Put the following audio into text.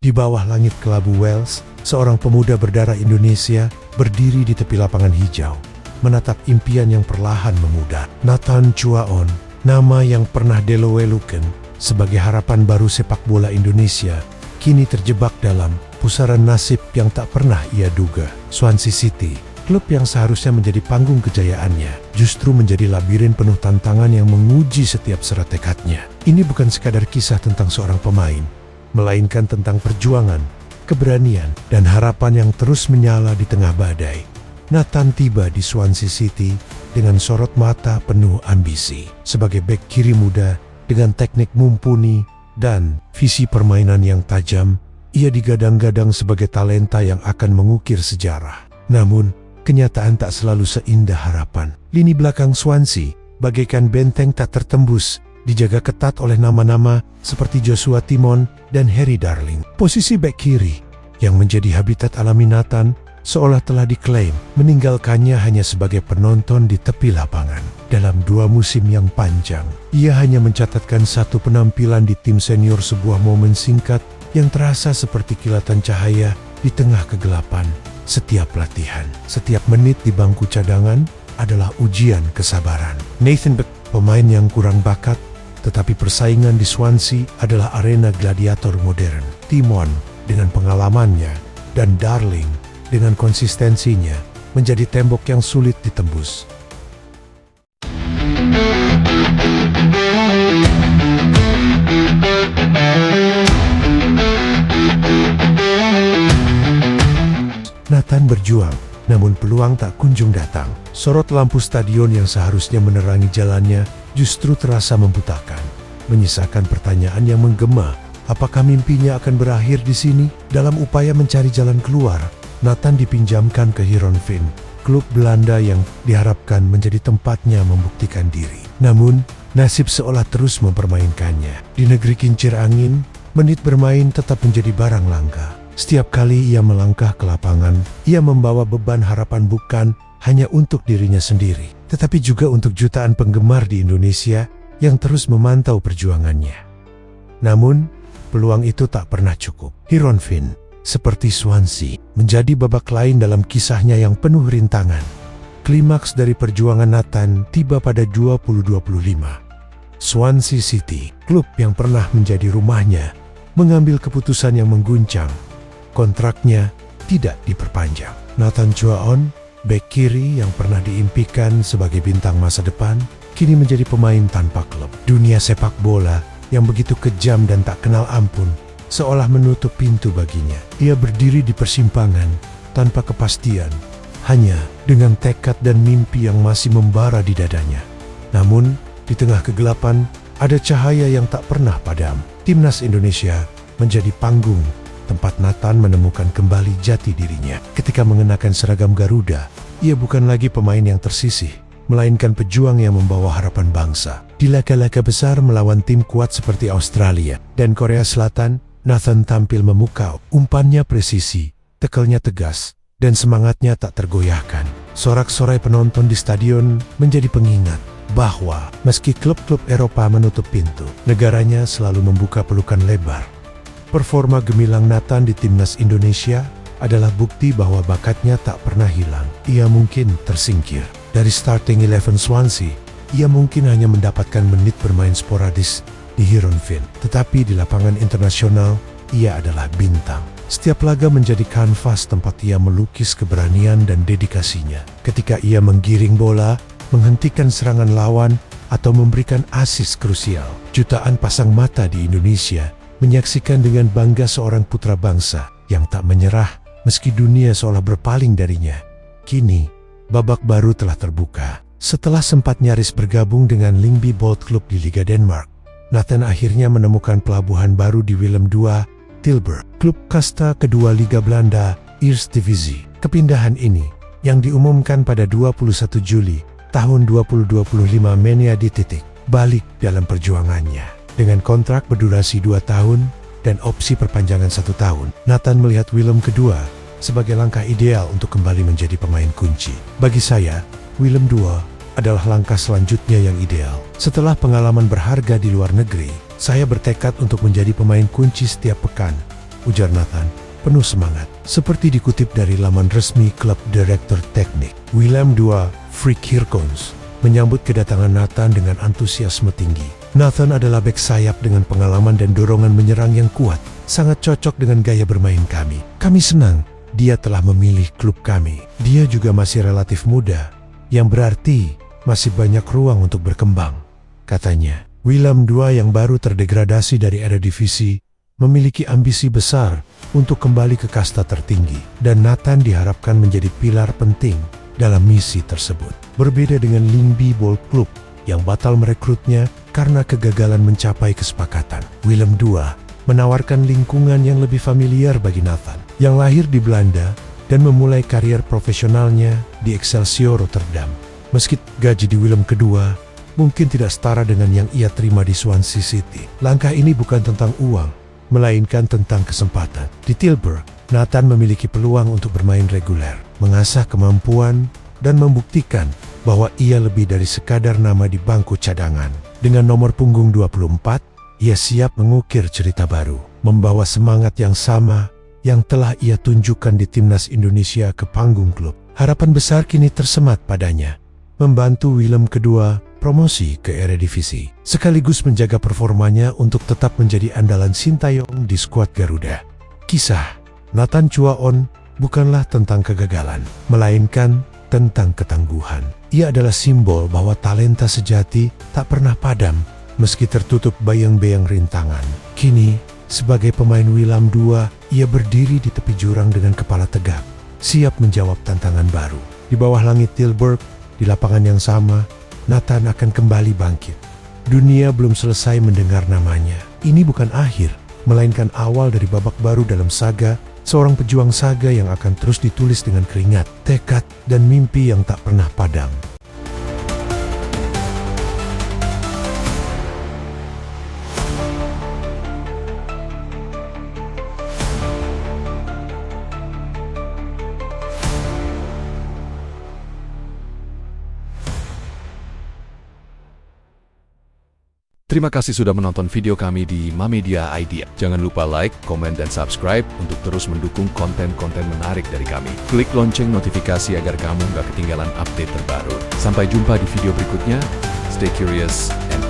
Di bawah langit kelabu Wales, seorang pemuda berdarah Indonesia berdiri di tepi lapangan hijau, menatap impian yang perlahan memudar. Nathan Chuaon, nama yang pernah dielok-elokan sebagai harapan baru sepak bola Indonesia, kini terjebak dalam pusaran nasib yang tak pernah ia duga. Swansea City, klub yang seharusnya menjadi panggung kejayaannya, justru menjadi labirin penuh tantangan yang menguji setiap serat tekadnya. Ini bukan sekadar kisah tentang seorang pemain, melainkan tentang perjuangan, keberanian, dan harapan yang terus menyala di tengah badai. Nathan tiba di Swansea City dengan sorot mata penuh ambisi. Sebagai bek kiri muda dengan teknik mumpuni dan visi permainan yang tajam, ia digadang-gadang sebagai talenta yang akan mengukir sejarah. Namun, kenyataan tak selalu seindah harapan. Lini belakang Swansea bagaikan benteng tak tertembus, dijaga ketat oleh nama-nama seperti Joshua Timon dan Harry Darling. Posisi bek kiri yang menjadi habitat alami Nathan seolah telah diklaim, meninggalkannya hanya sebagai penonton di tepi lapangan. Dalam 2 musim yang panjang, ia hanya mencatatkan 1 penampilan di tim senior, sebuah momen singkat yang terasa seperti kilatan cahaya di tengah kegelapan setiap latihan. Setiap menit di bangku cadangan adalah ujian kesabaran. Nathan Beck, pemain yang kurang bakat, tetapi persaingan di Swansea adalah arena gladiator modern. Timon dengan pengalamannya dan Darling dengan konsistensinya menjadi tembok yang sulit ditembus. Nathan berjuang, namun peluang tak kunjung datang. Sorot lampu stadion yang seharusnya menerangi jalannya justru terasa membutakan, menyisakan pertanyaan yang menggema. Apakah mimpinya akan berakhir di sini? Dalam upaya mencari jalan keluar, Nathan dipinjamkan ke Heerenveen, klub Belanda yang diharapkan menjadi tempatnya membuktikan diri. Namun, nasib seolah terus mempermainkannya. Di negeri kincir angin, menit bermain tetap menjadi barang langka. Setiap kali ia melangkah ke lapangan, ia membawa beban harapan bukan hanya untuk dirinya sendiri, tetapi juga untuk jutaan penggemar di Indonesia yang terus memantau perjuangannya. Namun, peluang itu tak pernah cukup. Heerenveen, seperti Swansea, menjadi babak lain dalam kisahnya yang penuh rintangan. Klimaks dari perjuangan Nathan tiba pada 2025. Swansea City, klub yang pernah menjadi rumahnya, mengambil keputusan yang mengguncang. Kontraknya tidak diperpanjang. Nathan Chuaon, bek kiri yang pernah diimpikan sebagai bintang masa depan, kini menjadi pemain tanpa klub. Dunia sepak bola yang begitu kejam dan tak kenal ampun seolah menutup pintu baginya. Ia berdiri di persimpangan tanpa kepastian, hanya dengan tekad dan mimpi yang masih membara di dadanya. Namun, di tengah kegelapan, ada cahaya yang tak pernah padam. Timnas Indonesia menjadi panggung tempat Nathan menemukan kembali jati dirinya. Ketika mengenakan seragam Garuda, ia bukan lagi pemain yang tersisih, melainkan pejuang yang membawa harapan bangsa. Di laga-laga besar melawan tim kuat seperti Australia dan Korea Selatan, Nathan tampil memukau. Umpannya presisi, tekelnya tegas, dan semangatnya tak tergoyahkan. Sorak-sorai penonton di stadion menjadi pengingat bahwa meski klub-klub Eropa menutup pintu, negaranya selalu membuka pelukan lebar. Performa gemilang Nathan di timnas Indonesia adalah bukti bahwa bakatnya tak pernah hilang. Ia mungkin tersingkir dari starting 11 Swansea, ia mungkin hanya mendapatkan menit bermain sporadis di Heerenveen, tetapi di lapangan internasional, ia adalah bintang. Setiap laga menjadi kanvas tempat ia melukis keberanian dan dedikasinya. Ketika ia menggiring bola, menghentikan serangan lawan, atau memberikan asis krusial, jutaan pasang mata di Indonesia menyaksikan dengan bangga seorang putra bangsa yang tak menyerah meski dunia seolah berpaling darinya. Kini, babak baru telah terbuka. Setelah sempat nyaris bergabung dengan Lyngby Bold Club di Liga Denmark, Nathan akhirnya menemukan pelabuhan baru di Willem II, Tilburg, klub kasta kedua Liga Belanda, Eerste Divisie. Kepindahan ini, yang diumumkan pada 21 Juli tahun 2025, Menia dititik balik dalam perjuangannya. Dengan kontrak berdurasi 2 tahun dan opsi perpanjangan 1 tahun, Nathan melihat Willem II sebagai langkah ideal untuk kembali menjadi pemain kunci. Bagi saya, Willem II adalah langkah selanjutnya yang ideal. Setelah pengalaman berharga di luar negeri, saya bertekad untuk menjadi pemain kunci setiap pekan ujar Nathan, penuh semangat. Seperti dikutip dari laman resmi klub Direktur Teknik, Willem II Freek Hirkons menyambut kedatangan Nathan dengan antusiasme tinggi. Nathan adalah bek sayap dengan pengalaman dan dorongan menyerang yang kuat, sangat cocok dengan gaya bermain kami. Kami senang dia telah memilih klub kami. Dia juga masih relatif muda, yang berarti masih banyak ruang untuk berkembang, katanya. Willem II yang baru terdegradasi dari Eredivisie memiliki ambisi besar untuk kembali ke kasta tertinggi, dan Nathan diharapkan menjadi pilar penting dalam misi tersebut. Berbeda dengan Lyngby Ball Club yang batal merekrutnya karena kegagalan mencapai kesepakatan, Willem II menawarkan lingkungan yang lebih familiar bagi Nathan, yang lahir di Belanda dan memulai karier profesionalnya di Excelsior Rotterdam. Meski gaji di Willem II mungkin tidak setara dengan yang ia terima di Swansea City, langkah ini bukan tentang uang, melainkan tentang kesempatan. Di Tilburg, Nathan memiliki peluang untuk bermain reguler, mengasah kemampuan, dan membuktikan bahwa ia lebih dari sekadar nama di bangku cadangan. Dengan nomor punggung 24, ia siap mengukir cerita baru, membawa semangat yang sama yang telah ia tunjukkan di Timnas Indonesia ke panggung klub. Harapan besar kini tersemat padanya, membantu Willem II promosi ke Eredivisie, sekaligus menjaga performanya untuk tetap menjadi andalan Sintayong di skuad Garuda. Kisah Nathan Chuaon bukanlah tentang kegagalan, melainkan tentang ketangguhan. Ia adalah simbol bahwa talenta sejati tak pernah padam meski tertutup bayang-bayang rintangan. Kini, sebagai pemain Willem II, ia berdiri di tepi jurang dengan kepala tegak, siap menjawab tantangan baru. Di bawah langit Tilburg, di lapangan yang sama, Nathan akan kembali bangkit. Dunia belum selesai mendengar namanya. Ini bukan akhir, melainkan awal dari babak baru dalam saga, seorang pejuang saga yang akan terus ditulis dengan keringat, tekad, dan mimpi yang tak pernah padam. Terima kasih sudah menonton video kami di Mamedia Idea. Jangan lupa like, komen, dan subscribe untuk terus mendukung konten-konten menarik dari kami. Klik lonceng notifikasi agar kamu nggak ketinggalan update terbaru. Sampai jumpa di video berikutnya. Stay curious and